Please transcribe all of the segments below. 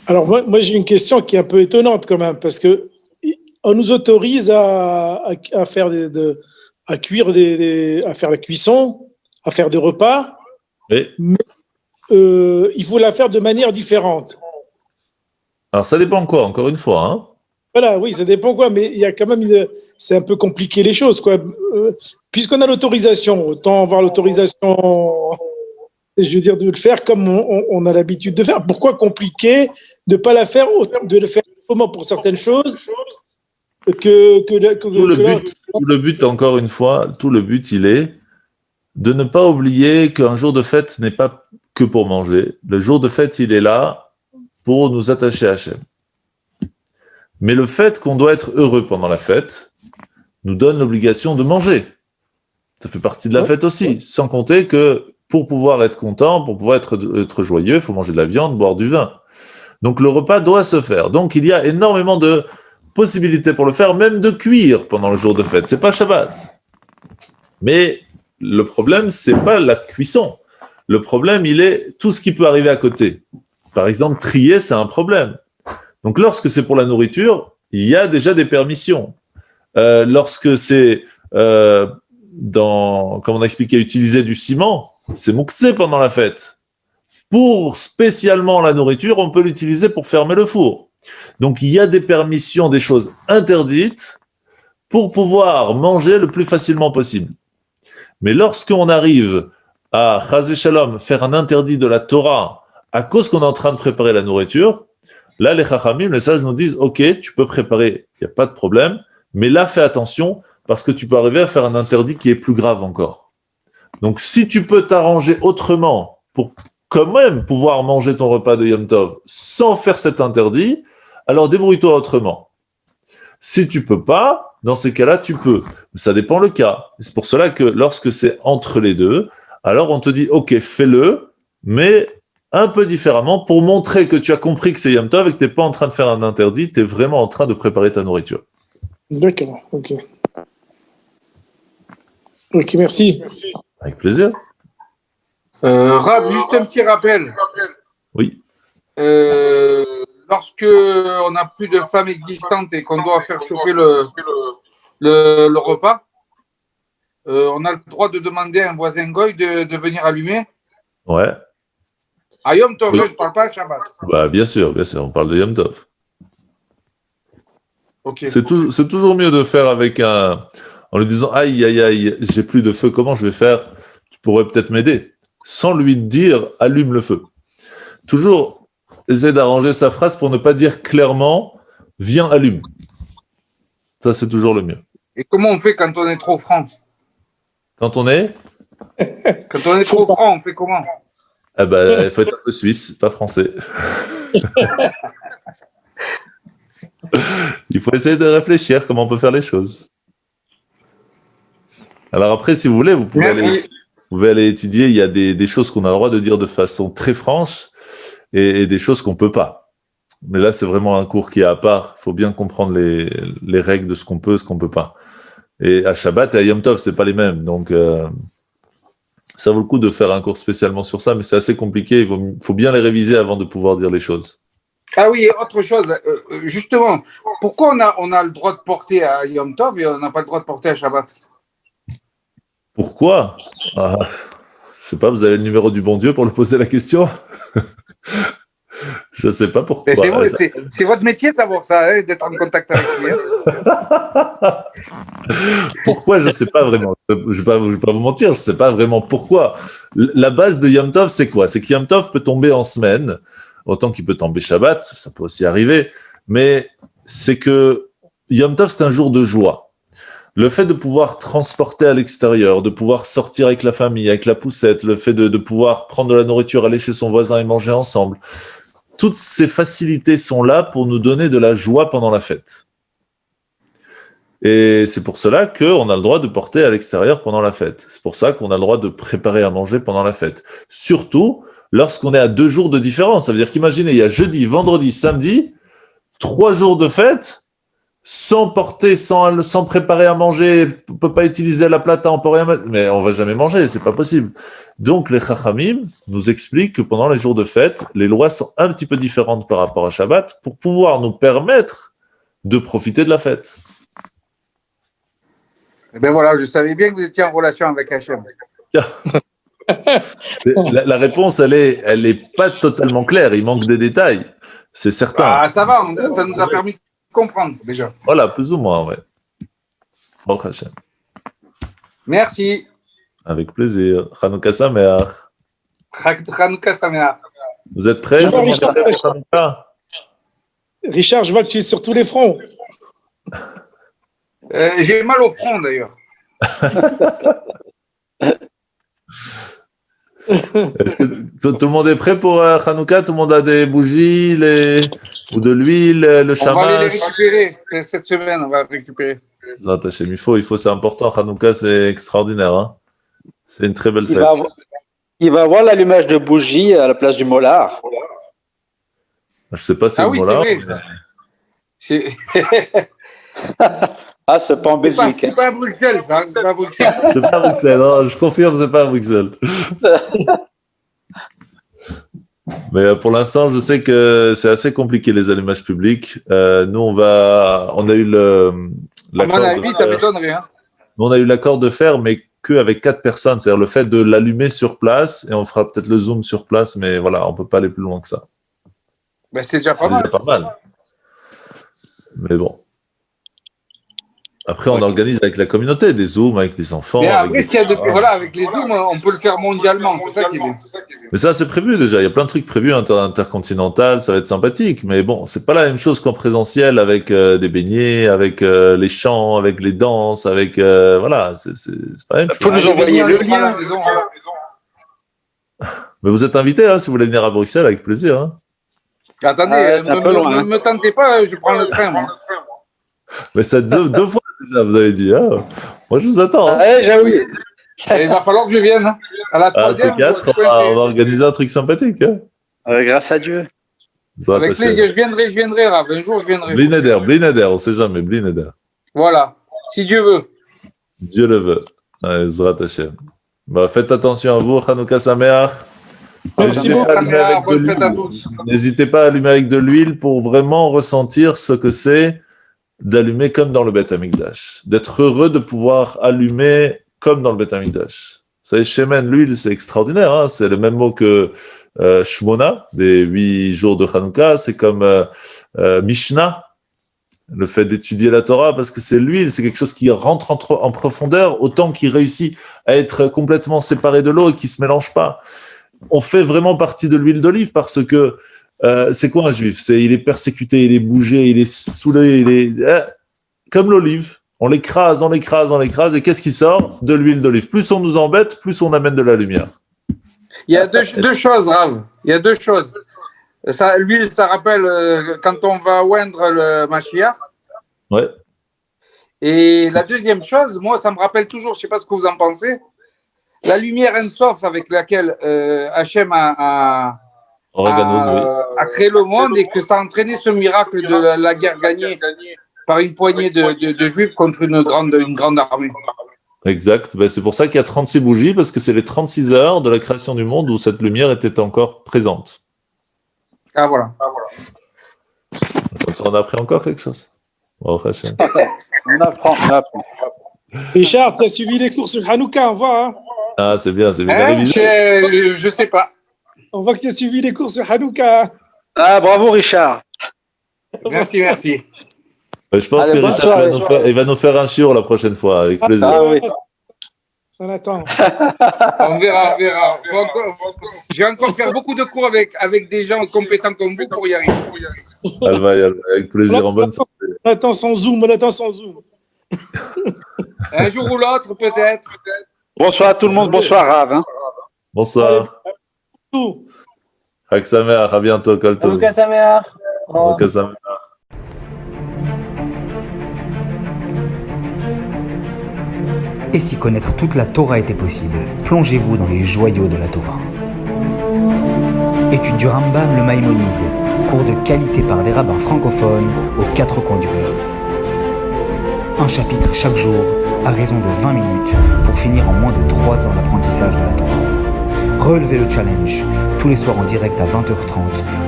Alors moi j'ai une question qui est un peu étonnante quand même, parce que on nous autorise à faire à cuire à faire la cuisson, à faire des repas, Oui. mais il faut la faire de manière différente. Alors ça dépend quoi, encore une fois, hein. Voilà, oui, ça dépend quoi, mais il y a quand même c'est un peu compliqué les choses, quoi. Puisqu'on a l'autorisation, autant avoir l'autorisation, je veux dire, de le faire comme on a l'habitude de faire. Pourquoi compliquer de pas la faire, de le faire comment pour certaines choses Tout le que là, but, tout le but, encore une fois, tout le but, il est de ne pas oublier qu'un jour de fête n'est pas que pour manger. Le jour de fête, il est là pour nous attacher à Hachem. Mais le fait qu'on doit être heureux pendant la fête nous donne l'obligation de manger. Ça fait partie de la fête aussi. Sans compter que pour pouvoir être content, pour pouvoir être joyeux, il faut manger de la viande, boire du vin. Donc le repas doit se faire. Donc il y a énormément de possibilités pour le faire, même de cuire pendant le jour de fête. C'est pas Shabbat. Mais le problème, c'est pas la cuisson. Le problème, il est tout ce qui peut arriver à côté. Par exemple, trier, c'est un problème. Donc lorsque c'est pour la nourriture, il y a déjà des permissions. Lorsque c'est comme on a expliqué, utiliser du ciment, c'est mouktsé pendant la fête. Pour spécialement la nourriture, on peut l'utiliser pour fermer le four. Donc il y a des permissions, des choses interdites pour pouvoir manger le plus facilement possible. Mais lorsqu'on arrive à Chazé Shalom faire un interdit de la Torah à cause qu'on est en train de préparer la nourriture, là les Chachamim, les sages nous disent ok, tu peux préparer, il n'y a pas de problème, mais là fais attention parce que tu peux arriver à faire un interdit qui est plus grave encore. Donc si tu peux t'arranger autrement pour quand même pouvoir manger ton repas de Yom Tov sans faire cet interdit, alors débrouille-toi autrement. Si tu peux pas, dans ces cas-là, tu peux. Ça dépend le cas. C'est pour cela que lorsque c'est entre les deux, alors on te dit, ok, fais-le, mais un peu différemment pour montrer que tu as compris que c'est Yom Tov et que tu n'es pas en train de faire un interdit, tu es vraiment en train de préparer ta nourriture. D'accord, ok. Ok, merci. Avec plaisir. Rav, juste un petit rappel. Oui. Lorsque on n'a plus de femmes existantes et qu'on doit faire chauffer le repas, on a le droit de demander à un voisin goy de venir allumer. Ouais. À Yom Tov, Oui. là, je ne parle pas à Shabbat. Bah, bien sûr, on parle de Yom Tov. Okay. C'est toujours mieux de faire avec en lui disant aïe, aïe, aïe, j'ai plus de feu, comment je vais faire? Tu pourrais peut-être m'aider. Sans lui dire allume le feu. Toujours essayer d'arranger sa phrase pour ne pas dire clairement viens, allume. Ça, c'est toujours le mieux. Et comment on fait quand on est trop franc? Quand on est trop franc, on fait comment? Ah bah, il faut être un peu suisse, pas français. Il faut essayer de réfléchir comment on peut faire les choses. Alors après, si vous voulez, vous pouvez aller étudier. Il y a des choses qu'on a le droit de dire de façon très franche et des choses qu'on ne peut pas. Mais là, c'est vraiment un cours qui est à part. Il faut bien comprendre les règles de ce qu'on peut, ce qu'on ne peut pas. Et à Shabbat et à Yom Tov, ce n'est pas les mêmes. Donc, ça vaut le coup de faire un cours spécialement sur ça, mais c'est assez compliqué. Il faut bien les réviser avant de pouvoir dire les choses. Ah oui, autre chose. Justement, pourquoi on a le droit de porter à Yom Tov et on n'a pas le droit de porter à Shabbat? Pourquoi? Je ne sais pas, vous avez le numéro du bon Dieu pour lui poser la question? Je ne sais pas pourquoi. C'est votre métier de savoir ça, hein, d'être en contact avec lui. Hein. Pourquoi? Je ne sais pas vraiment. Je ne vais pas vous mentir, je ne sais pas vraiment pourquoi. La base de Yom Tov, c'est quoi? C'est que Yom Tov peut tomber en semaine, autant qu'il peut tomber Shabbat, ça peut aussi arriver, mais c'est que Yom Tov, c'est un jour de joie. Le fait de pouvoir transporter à l'extérieur, de pouvoir sortir avec la famille, avec la poussette, le fait de pouvoir prendre de la nourriture, aller chez son voisin et manger ensemble, toutes ces facilités sont là pour nous donner de la joie pendant la fête. Et c'est pour cela qu'on a le droit de porter à l'extérieur pendant la fête. C'est pour ça qu'on a le droit de préparer à manger pendant la fête. Surtout lorsqu'on est à 2 jours de différence. Ça veut dire qu'imaginez, il y a jeudi, vendredi, samedi, 3 jours de fête, sans porter, sans préparer à manger, on peut pas utiliser la plata, on peut rien mettre, mais on va jamais manger, c'est pas possible. Donc les Chachamim nous expliquent que pendant les jours de fête, les lois sont un petit peu différentes par rapport à Shabbat pour pouvoir nous permettre de profiter de la fête. Eh bien voilà, je savais bien que vous étiez en relation avec Hachem. La réponse, elle est pas totalement claire, il manque des détails, c'est certain. Ah, ça va, ça nous a permis de comprendre déjà. Voilà, plus ou moins, ouais. Baruch Hashem. Merci. Avec plaisir. Chanukah Sameach. Chanukah Sameach. Vous êtes prêts? Richard, je vois que tu es sur tous les fronts. J'ai mal au front d'ailleurs. Est-ce que tout le monde est prêt pour Hanouka? Tout le monde a des bougies ou de l'huile, le On va aller les chamash? récupérer cette semaine, on va récupérer. Il faut, c'est important. Hanouka, c'est extraordinaire. Hein, c'est une très belle fête. Il va avoir l'allumage de bougies à la place du molar. Je ne sais pas si Ah le oui, mot c'est là. vrai, ça. Ah, c'est pas en Belgique. C'est pas à Bruxelles, ça. C'est pas à Bruxelles. C'est pas à Bruxelles, hein, je confirme, c'est pas à Bruxelles. Mais pour l'instant, je sais que c'est assez compliqué les allumages publics. Nous, on a eu À l'accord mon avis, ça m'étonnerait. Hein. Nous, on a eu l'accord de faire, mais qu'avec 4 personnes. C'est-à-dire le fait de l'allumer sur place, et on fera peut-être le zoom sur place, mais voilà, on peut pas aller plus loin que ça. Ben, c'est déjà C'est pas mal. déjà pas mal. Mais bon. Après, on organise avec la communauté des zooms, avec les enfants. Mais avec après, ce qu'il y a de plus, voilà, avec les zooms, on peut le faire mondialement. C'est ça qui est bien. Mais ça, c'est prévu déjà. Il y a plein de trucs prévus intercontinental, ça va être sympathique. Mais bon, c'est pas la même chose qu'en présentiel avec des beignets, avec les chants, avec les danses, avec voilà, c'est pas la même Faut chose. nous envoyer le lien. Mais vous êtes invité, hein, si vous voulez venir à Bruxelles, avec plaisir. Hein. Attendez, c'est un peu loin, hein. me tentez pas, je prends le train. Moi. Mais ça deux fois déjà, vous avez dit. Hein. Moi, je vous attends. Hein. Ouais, j'avoue. Et il va falloir que je vienne. Hein. À la À troisième, C4, je on va organiser un truc sympathique. Hein. Grâce à Dieu. Ça va avec passer. plaisir, je viendrai, Rav. Un jour, je viendrai. Blineder, on sait jamais, Blineder. Voilà, si Dieu veut. Dieu le veut. Ouais, Zrat Hashem. Bah, faites attention à vous, Hanouka Sameach. Merci N'hésitez beaucoup. pas à allumer avec de Bonne fête à l'huile. tous. N'hésitez pas à allumer avec de l'huile pour vraiment ressentir ce que c'est d'allumer comme dans le Beth Amikdash. D'être heureux de pouvoir allumer comme dans le Beth Amikdash. Vous savez, Shemen, l'huile, c'est extraordinaire. Hein, c'est le même mot que Shmona, des 8 jours de Hanouka. C'est comme Mishnah, le fait d'étudier la Torah, parce que c'est l'huile, c'est quelque chose qui rentre en profondeur, autant qu'il réussit à être complètement séparé de l'eau et qui ne se mélange pas. On fait vraiment partie de l'huile d'olive parce que c'est quoi un juif? Il est persécuté, il est bougé, il est saoulé, comme l'olive. On l'écrase, et qu'est-ce qui sort? De l'huile d'olive. Plus on nous embête, plus on amène de la lumière. Il y a deux choses, Rav. Il y a deux choses. L'huile, ça rappelle quand on va oindre le Mashiach. Ouais. Et la deuxième chose, moi, ça me rappelle toujours, je ne sais pas ce que vous en pensez, la lumière Ensof avec laquelle Hachem a créé le monde et que ça a entraîné ce miracle de la guerre gagnée par une poignée de Juifs contre une grande armée. Exact. Ben, c'est pour ça qu'il y a 36 bougies, parce que c'est les 36 heures de la création du monde où cette lumière était encore présente. Ah voilà. Comme ça, on a appris encore quelque chose. Bon, Hachem. On apprend. Richard, tu as suivi les cours sur Hanouka, on voit. Hein, Ah, c'est bien. La révision. Je sais pas. on voit que tu as suivi les cours sur Hanouka. Ah, bravo, Richard. Merci. Je pense Allez, que bonne Richard soirée. il va nous faire un shiur la prochaine fois, avec plaisir. Ah oui. On attend. On verra. Je vais encore faire beaucoup de cours avec des gens compétents comme vous pour y arriver. Avec plaisir, en bonne santé. On attend sans zoom. Un jour ou l'autre, peut-être. Bonsoir à tout le monde. Bonsoir, Rav. Hein. Bonsoir. Tout. Chag Sameach, à bientôt, Kol Tov. Hanouka Sameach. Hanouka Sameach. Et si connaître toute la Torah était possible, plongez-vous dans les joyaux de la Torah. Étude du Rambam, le Maïmonide, cours de qualité par des rabbins francophones aux 4 coins du globe. un chapitre chaque jour, à raison de 20 minutes, pour finir en moins de 3 ans l'apprentissage de la Torah. Relevez le challenge, tous les soirs en direct à 20h30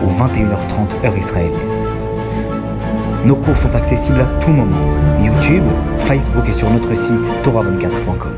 ou 21h30 heure israélienne. Nos cours sont accessibles à tout moment, YouTube, Facebook et sur notre site torah24.com.